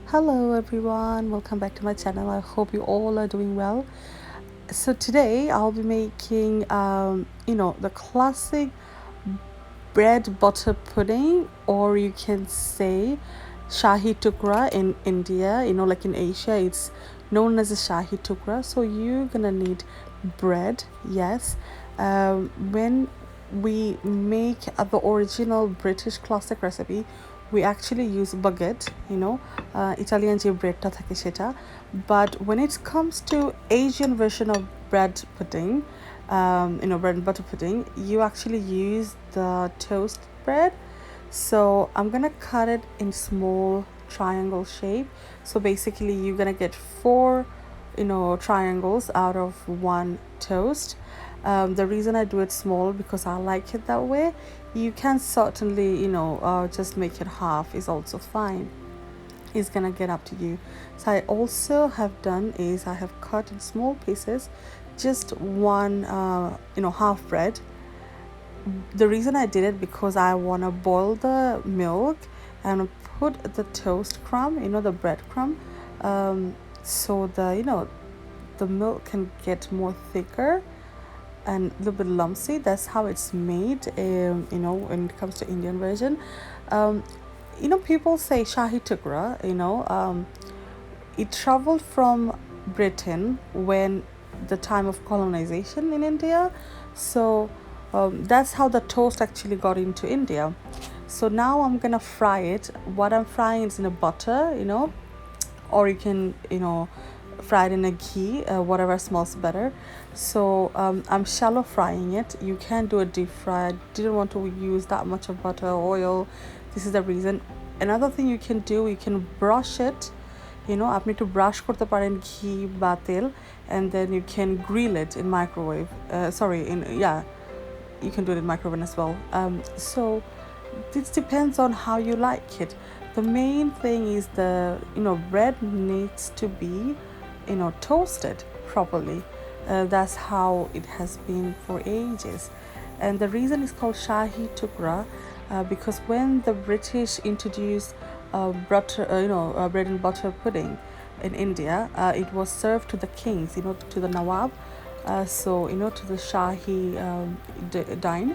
Hello everyone, welcome back to my channel. I hope you all are doing well. So today I'll be making the classic bread butter pudding, or you can say Shahi Tukra in India. Like in Asia, it's known as a Shahi Tukra. So you're gonna need bread, yes. When we make the original British classic recipe, we actually use baguette, Italian যে ব্রেডটা থাকে সেটা. But when it comes to Asian version of bread pudding, bread and butter pudding, you actually use the toast bread. So I'm gonna cut it in small triangle shape. So basically you're gonna get four triangles out of one toast. The reason I do it small because I like it that way. You can certainly just make it half is also fine. It's gonna get up to you. So I also have done is I have cut in small pieces just one half bread. The reason I did it because I want to boil the milk and put the toast crumb, the bread crumb, so the milk can get more thicker and a little bit lumpy. That's how it's made. When it comes to Indian version, people say Shahi Tukra. It traveled from Britain when the time of colonization in India. So that's how the toast actually got into India. So now I'm gonna fry it. What I'm frying is in a butter, or you can, fry it in a ghee, whatever smells better. So I'm shallow frying it. You can do a deep fry. I didn't want to use that much of butter or oil. This is the reason. Another thing you can do, you can brush it. আপনি একটু brush করতে পারেন ঘি বা তেল, and then you can grill it in microwave. You can do it in microwave as well. So this depends on how you like it. The main thing is the bread needs to be toasted properly. That's how it has been for ages, and the reason it's called Shahi Tukra, because when the British introduced bread and butter pudding in India, it was served to the kings, to the Nawab, to the Shahi dine.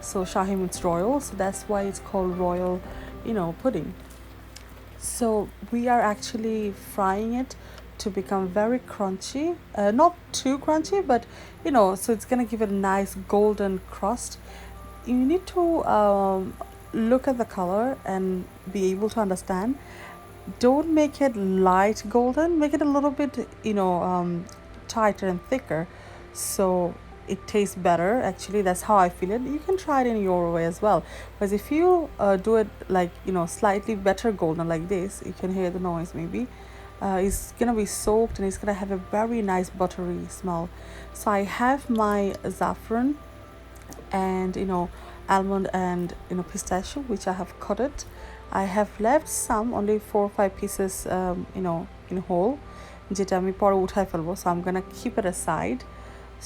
So Shahi means royal, so that's why it's called royal, pudding. So we are actually frying it to become very crunchy, not too crunchy, but so it's gonna give it a nice golden crust. You need to look at the color and be able to understand. Don't make it light golden, make it a little bit tighter and thicker, so it tastes better. Actually, that's how I feel it. You can try it in your way as well, because if you do it like slightly better golden like this, you can hear the noise maybe. It's gonna be soaked and it's gonna have a very nice buttery smell. So I have my saffron and almond and pistachio, which I have cut it. I have left some, only 4 or 5 pieces in whole, যেটা আমি পরে উঠায় ফেলবো. So I'm gonna keep it aside.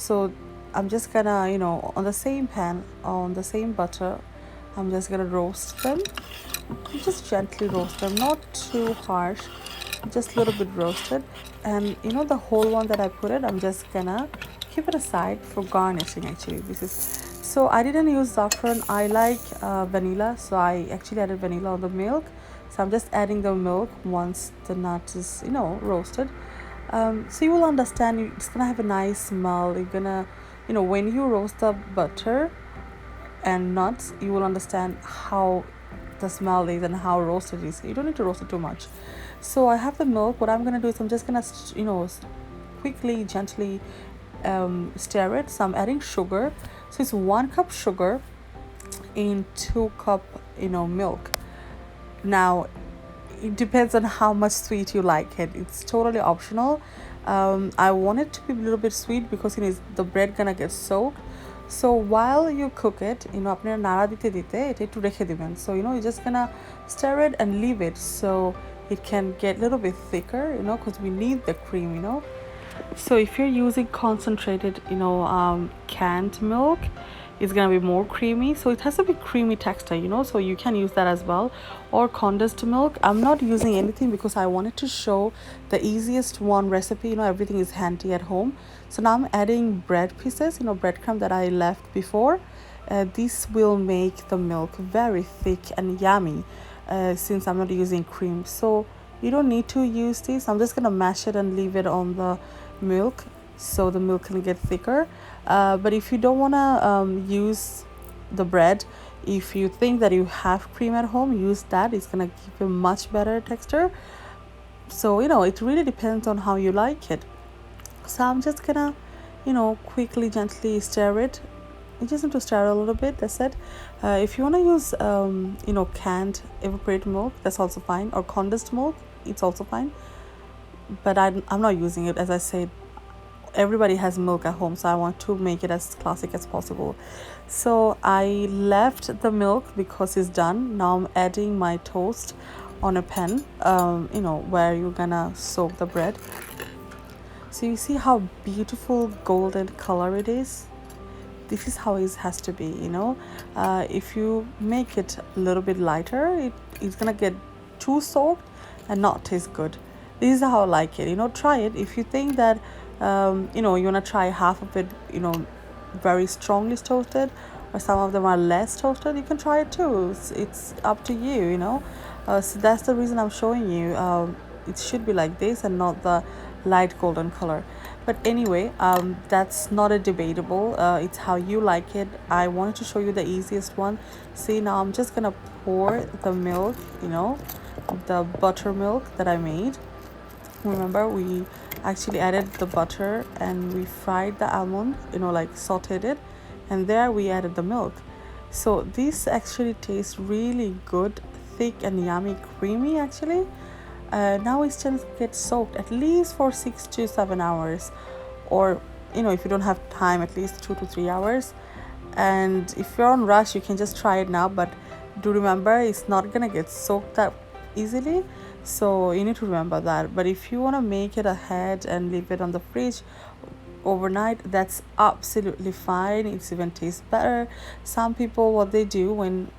So I'm just gonna on the same pan, on the same butter, I'm just gonna roast them. Just gently roast them, not too harsh, just a little bit roasted. And the whole one that I put it, I'm just gonna keep it aside for garnishing. Actually, this is, so I didn't use saffron. I like vanilla, so I actually added vanilla on the milk. So I'm just adding the milk once the nut is roasted. So you will understand, it's gonna have a nice smell. You're gonna when you roast the butter and nuts, you will understand how the smell is and how roasted it is. You don't need to roast it too much. So I have the milk. What I'm gonna do is I'm just gonna quickly, gently stir it. So I'm adding sugar. So it's 1 cup sugar in 2 cup milk. Now it depends on how much sweet you like it. It's totally optional. I want it to be a little bit sweet because the bread gonna get soaked. So while you cook it, আপনারা নাড়া দিতে দিতে এটা একটু রেখে দিবেন. So you're just gonna stir it and leave it so it can get a little bit thicker, because we need the cream. So if you're using concentrated canned milk, it's gonna be more creamy. So it has to be creamy texture, so you can use that as well. Or condensed milk. I'm not using anything because I wanted to show the easiest one recipe. Everything is handy at home. So now I'm adding bread pieces, breadcrumb that I left before. This will make the milk very thick and yummy, since I'm not using cream. So you don't need to use this. I'm just gonna mash it and leave it on the milk so the milk can get thicker. But if you don't wanna use the bread, if you think that you have cream at home, use that. It's gonna give a much better texture. So it really depends on how you like it. So I'm just gonna quickly gently stir it. You just need to stir a little bit. That's it. If you want to use canned evaporated milk, that's also fine, or condensed milk, it's also fine. But I'm not using it. As I said, everybody has milk at home, so I want to make it as classic as possible. So I left the milk because it's done. Now I'm adding my toast on a pan, where you're gonna soak the bread. So you see how beautiful golden color it is. This is how it has to be. If you make it a little bit lighter, it's gonna get too soaked and not taste good. This is how I like it. Try it. If you think that you want to try half of it very strongly toasted, or some of them are less toasted, you can try it too. It's up to you. So that's the reason I'm showing you. It should be like this and not the light golden color. But anyway, that's not a debatable. It's how you like it. I wanted to show you the easiest one. See, now I'm just gonna pour the milk, the buttermilk that I made. Remember, we actually added the butter and we fried the almond, like sauteed it, and there we added the milk. So this actually tastes really good, thick and yummy, creamy actually. Now it's just get soaked at least for 6 to 7 hours, or if you don't have time, at least 2 to 3 hours. And if you're on rush, you can just try it now, but do remember it's not gonna get soaked that easily, so you need to remember that. But if you want to make it ahead and leave it on the fridge overnight, that's absolutely fine. It's even tastes better. Some people, what they do when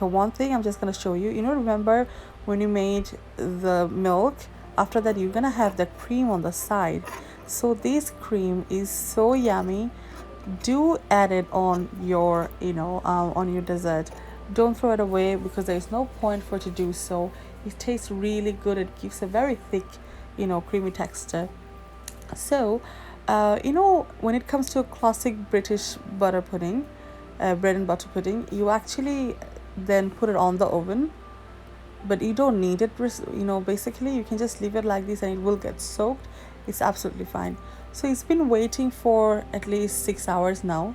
one thing I'm just gonna show you, remember when you made the milk, after that you're gonna have the cream on the side. So this cream is so yummy. Do add it on your on your dessert. Don't throw it away, because there is no point for it to do so. It tastes really good. It gives a very thick creamy texture. So when it comes to a classic British butter pudding, bread and butter pudding, you actually then put it on the oven, but you don't need it. Basically you can just leave it like this and it will get soaked. It's absolutely fine. So it's been waiting for at least 6 hours now.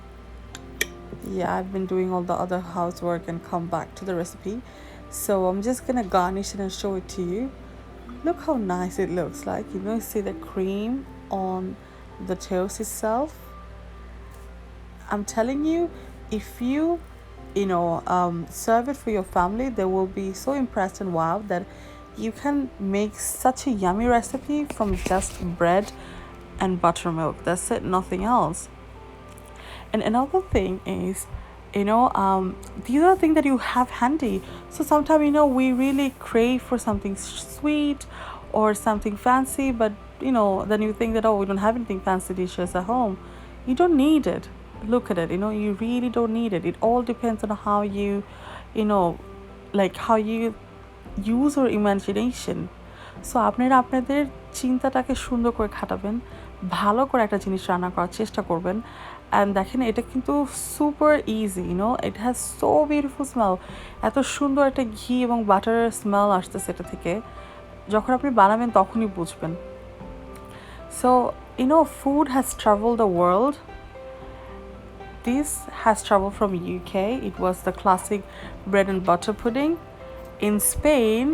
Yeah, I've been doing all the other housework and come back to the recipe. So I'm just gonna garnish it and show it to you. Look how nice it looks like. See the cream on the toast itself. I'm telling you, if you serve it for your family, they will be so impressed and wowed that you can make such a yummy recipe from just bread and buttermilk. That's it, nothing else. And another thing is, these are the things that you have handy. So sometimes we really crave for something sweet or something fancy, but then you think that, oh, we don't have anything fancy dishes at home. You don't need it. Look at it. You really don't need it. It all depends on how you how you use your imagination. So আপনারা আপনাদের চিন্তাটাকে সুন্দর করে খাটাবেন, ভালো করে একটা জিনিস রান্না করার চেষ্টা করবেন। অ্যান্ড দেখেন, এটা কিন্তু super easy, it has so beautiful smell. এত সুন্দর একটা ঘি এবং বাটারের স্মেল আসতেছে এটা থেকে। যখন আপনি বানাবেন তখনই বুঝবেন। So food has traveled the world. This has traveled from UK. It was the classic bread and butter pudding. In Spain,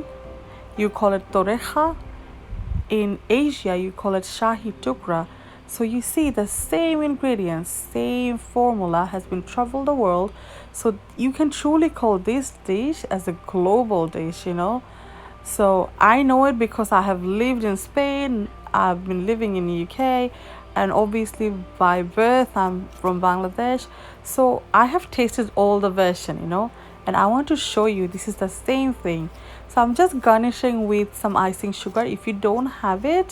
you call it torreja. In Asia, you call it Shahi Tukrda. So you see the same ingredients, same formula has been traveled the world. So you can truly call this dish as a global dish, So I know it because I have lived in Spain. I've been living in the UK. and obviously by birth I'm from Bangladesh, so I have tasted all the version, and I want to show you this is the same thing. So I'm just garnishing with some icing sugar. If you don't have it,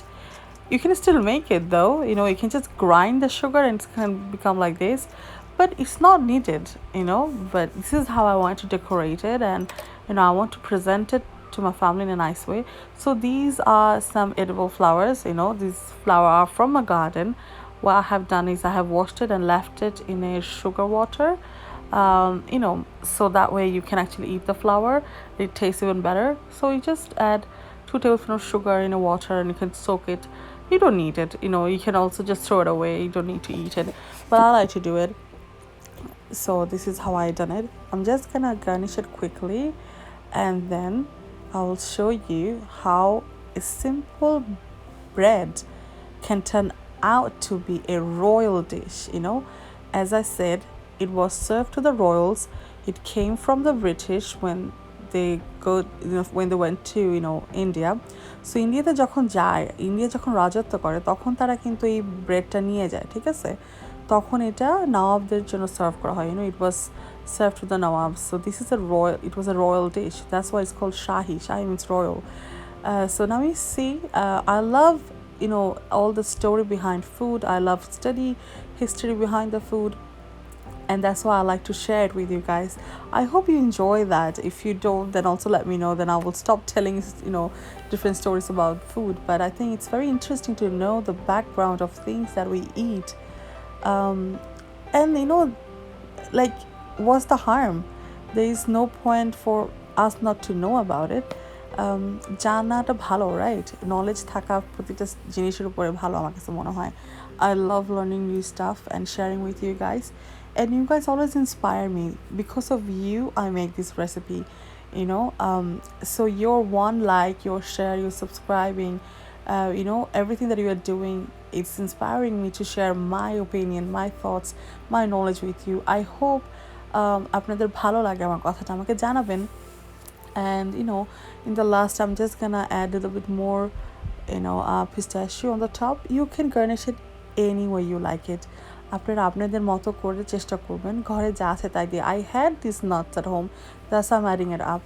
you can still make it though. You can just grind the sugar and it can become like this, but it's not needed. But this is how I want to decorate it, and I want to present it to my family in a nice way. So these are some edible flowers. These flowers are from a garden. What I have done is I have washed it and left it in a sugar water, so that way you can actually eat the flower. It tastes even better. So you just add 2 tablespoons of sugar in a water and you can soak it. You don't need it. You can also just throw it away. You don't need to eat it, but I like to do it. So this is how I done it. I'm just gonna garnish it quickly, and then I will show you how a simple bread can turn out to be a royal dish. As I said, it was served to the royals. It came from the British when they go, when they went to India. So ইন্ডিয়াতে যখন যায়, India যখন রাজত্ব করে, তখন তারা কিন্তু এই ব্রেডটা নিয়ে যায়, ঠিক আছে? তখন এটা নবাবদের জন্য সার্ভ করা হয়. It was served to the nawab. So this is it was a royal dish. That's why it's called Shahi. Shahi means royal. So now we see, I love all the story behind food. I love study history behind the food, and that's why I like to share it with you guys. I hope you enjoy that. If you don't, then also let me know, then I will stop telling different stories about food. But I think it's very interesting to know the background of things that we eat. And like, what's the harm? There is no point for us not to know about it. জানাটা ভালো, right? Knowledge থাকা প্রতিটা জিনিসের উপরে ভালো আমার কাছে মনে হয়. I love learning new stuff and sharing with you guys, and you guys always inspire me. Because of you, I make this recipe. So your one like, your share, your subscribing, everything that you are doing, it's inspiring me to share my opinion, my thoughts, my knowledge with you. I hope আপনাদের ভালো লাগে আমার কথাটা, আমাকে জানাবেন. And in the last, I'm just gonna add a little bit more pistachio on the top. You can garnish it any way you like it. আপনারা আপনাদের মতো করে চেষ্টা করবেন, ঘরে যা আছে তাই দিয়ে. I had these nuts at home, that's why I'm adding it up.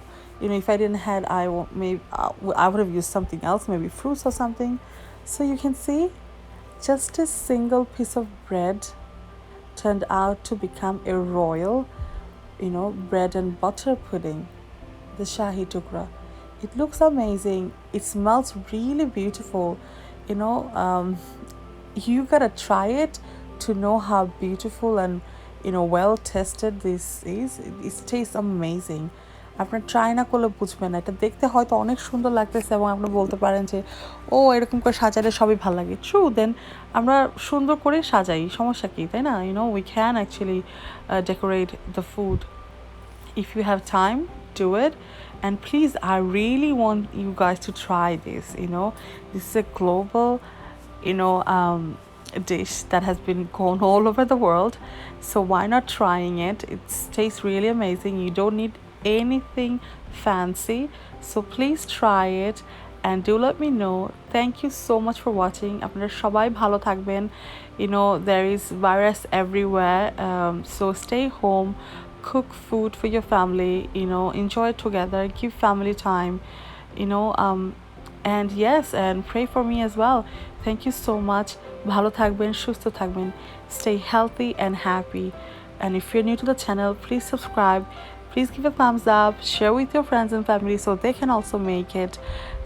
If I didn't have, I would have used something else, maybe fruits or something. So you can see, just a single piece of bread turned out to become a royal bread and butter pudding, the Shahi Tukrda. It looks amazing. It smells really beautiful. You gotta try it to know how beautiful and well tested this is. It tastes amazing. আপনার try না করলে বুঝবেন না. এটা দেখতে হয়তো অনেক সুন্দর লাগতেছে এবং আপনি বলতে পারেন যে ও এরকম করে সাজালে সবই ভালো লাগে. ট্রু, দেন আমরা সুন্দর করে সাজাই, সমস্যা কি, তাই না? We can actually decorate the food. If you have time, do it. And please, I really want you guys to try this. This is a global dish that has been gone all over the world, so why not trying it? It tastes really amazing. You don't need anything fancy, so please try it and do let me know. Thank you so much for watching. আপনারা সবাই ভালো থাকবেন. There is virus everywhere, so stay home, cook food for your family, enjoy it together, give family time, and yes, and pray for me as well. Thank you so much. ভালো থাকবেন, সুস্থ থাকবেন. Stay healthy and happy. And if you're new to the channel, please subscribe. Please give a thumbs up, share with your friends and family so they can also make it.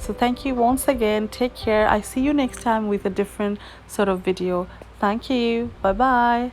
So thank you once again. Take care. I see you next time with a different sort of video. Thank you. Bye bye.